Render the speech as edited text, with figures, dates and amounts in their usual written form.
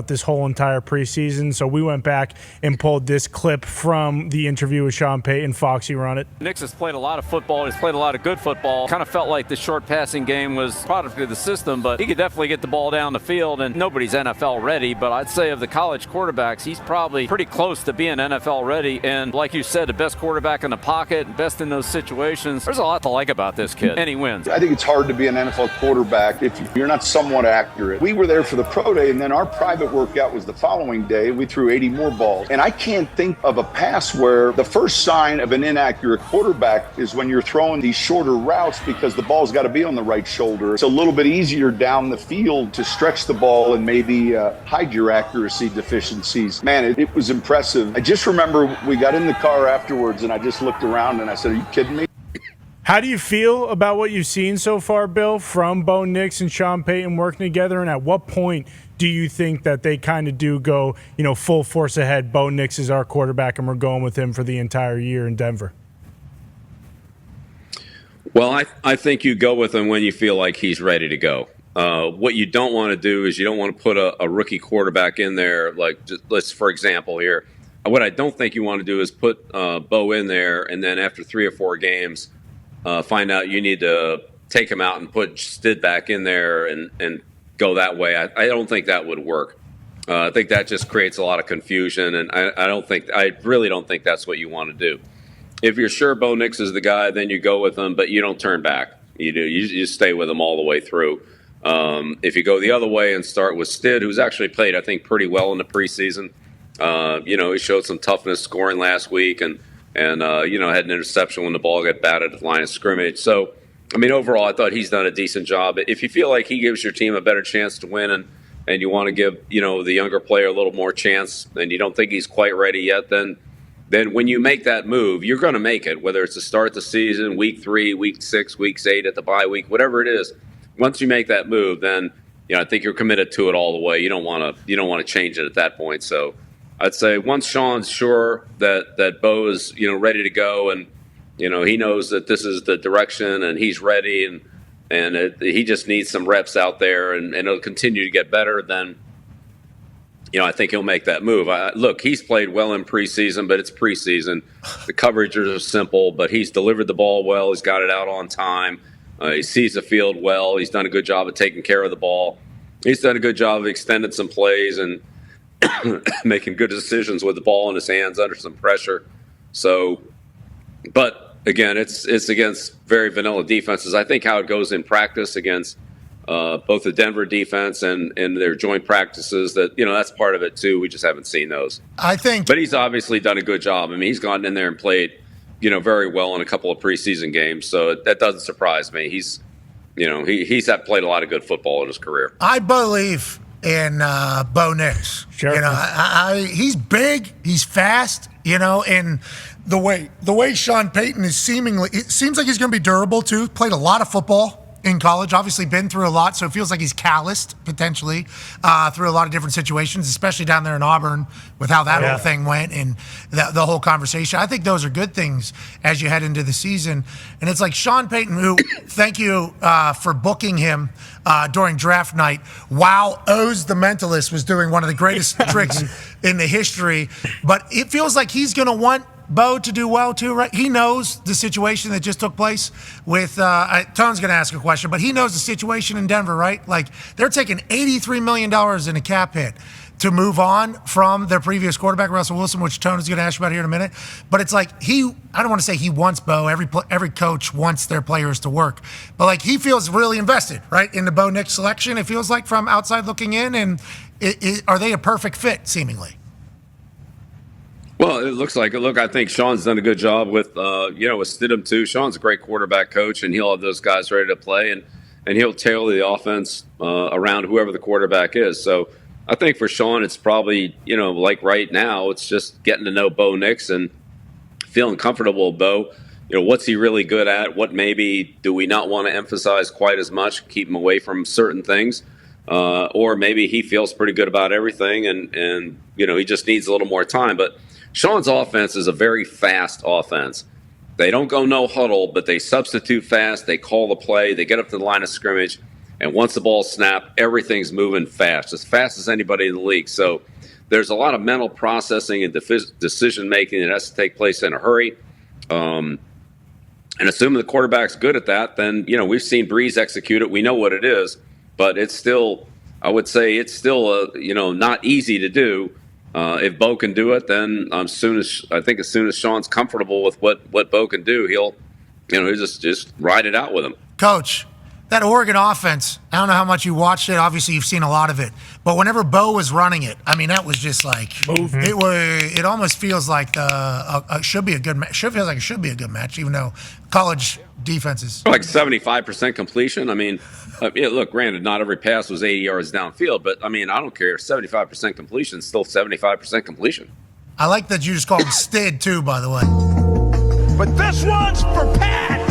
this whole entire preseason. So we went back and pulled this clip from the interview with Sean Payton. Foxy, run it. Nix has played a lot of football. He's played a lot of good football. Kind of felt like the short passing game was product of the system, but he could definitely get the ball down the field, and nobody's NFL ready. But I'd say of the college quarterbacks, he's probably pretty close to being NFL ready. And like you said, the best quarterback in the pocket, best in those situations. There's a lot to like about this kid, and he wins. I think it's hard to be an NFL quarterback if you're not somewhat accurate. We were there for the pro day, and then our private workout was the following day. We threw 80 more balls. And I can't think of a pass where the first sign of an inaccurate quarterback is when you're throwing these shorter routes because the ball's got to be on the right shoulder. It's a little bit easier down the field to stretch the ball and maybe hide your accuracy deficiencies. Man, it was impressive. I just remember we got in the car afterwards and I just looked around and I said, are you kidding me? How do you feel about what you've seen so far, Bill, from Bo Nix and Sean Payton working together? And at what point do you think that they kind of do go, full force ahead? Bo Nix is our quarterback, and we're going with him for the entire year in Denver. Well, I think you go with him when you feel like he's ready to go. What you don't want to do is you don't want to put a rookie quarterback in there. Like, let's, for example, here, what I don't think you want to do is put Bo in there, and then after 3 or 4 games, find out you need to take him out and put Stid back in there and go that way. I don't think that would work. I think that just creates a lot of confusion, and I really don't think that's what you want to do. If you're sure Bo Nix is the guy, then you go with him, but you don't turn back. You stay with him all the way through. If you go the other way and start with Stid, who's actually played, I think, pretty well in the preseason. He showed some toughness scoring last week and had an interception when the ball got batted at the line of scrimmage. So, overall, I thought he's done a decent job. If you feel like he gives your team a better chance to win and you want to give, the younger player a little more chance and you don't think he's quite ready yet, then when you make that move, you're going to make it, whether it's to start the season, week 3, week 6, week 8 at the bye week, whatever it is. Once you make that move, then, I think you're committed to it all the way. You don't want to change it at that point. So I'd say once Sean's sure that Bo is, ready to go and, he knows that this is the direction and he's ready and he just needs some reps out there and it'll continue to get better, then, I think he'll make that move. Look, he's played well in preseason, but it's preseason. The coverages are simple, but he's delivered the ball well. He's got it out on time. He sees the field well. He's done a good job of taking care of the ball. He's done a good job of extending some plays and making good decisions with the ball in his hands under some pressure. So, but again, it's against very vanilla defenses. I think how it goes in practice against both the Denver defense and their joint practices, that's part of it too. We just haven't seen those. But he's obviously done a good job. He's gone in there and played, very well in a couple of preseason games. So that doesn't surprise me. He's played a lot of good football in his career. I believe in Bo Nix. Sure. He's big, he's fast, and the way Sean Payton is it seems like he's going to be durable too. Played a lot of football in college, obviously been through a lot, so it feels like he's calloused potentially through a lot of different situations, especially down there in Auburn with how that whole thing went and the whole conversation. I think those are good things as you head into the season. And it's like Sean Payton, who, thank you for booking him during draft night while Oz the Mentalist was doing one of the greatest tricks in the history. But it feels like he's going to want Bo to do well too, right? He knows the situation that just took place with Tone's going to ask a question, but he knows the situation in Denver, right? Like, they're taking $83 million in a cap hit to move on from their previous quarterback, Russell Wilson, which Tone is going to ask you about here in a minute. But it's like I don't want to say he wants Bo. Every coach wants their players to work. But like, he feels really invested, right, in the Bo Nix selection, it feels like, from outside looking in. And are they a perfect fit, seemingly? Well, it looks like it. Look, I think Sean's done a good job with Stidham too. Sean's a great quarterback coach, and he'll have those guys ready to play, and he'll tailor the offense around whoever the quarterback is. So I think for Sean, it's probably, like right now, it's just getting to know Bo Nix and feeling comfortable with Bo. What's he really good at? What maybe do we not want to emphasize quite as much, keep him away from certain things? Or maybe he feels pretty good about everything and he just needs a little more time. But Sean's offense is a very fast offense. They don't go no huddle, but they substitute fast. They call the play. They get up to the line of scrimmage. And once the ball's snapped, everything's moving fast as anybody in the league. So there's a lot of mental processing and decision making that has to take place in a hurry. And assuming the quarterback's good at that, then, we've seen Breeze execute it. We know what it is, but it's still, I would say it's still, not easy to do. If Bo can do it, then as soon as Sean's comfortable with what Bo can do, he'll just ride it out with him. Coach, that Oregon offense, I don't know how much you watched it. Obviously, you've seen a lot of it. But whenever Bo was running it, I mean, that was just like it almost feels like should be a good match. Feels like it should be a good match, even though college defenses like 75% completion. I mean, look, granted, not every pass was 80 yards downfield, but I mean, I don't care. 75% completion is still 75% completion. I like that you just called him Stid too, by the way. But this one's for Pat.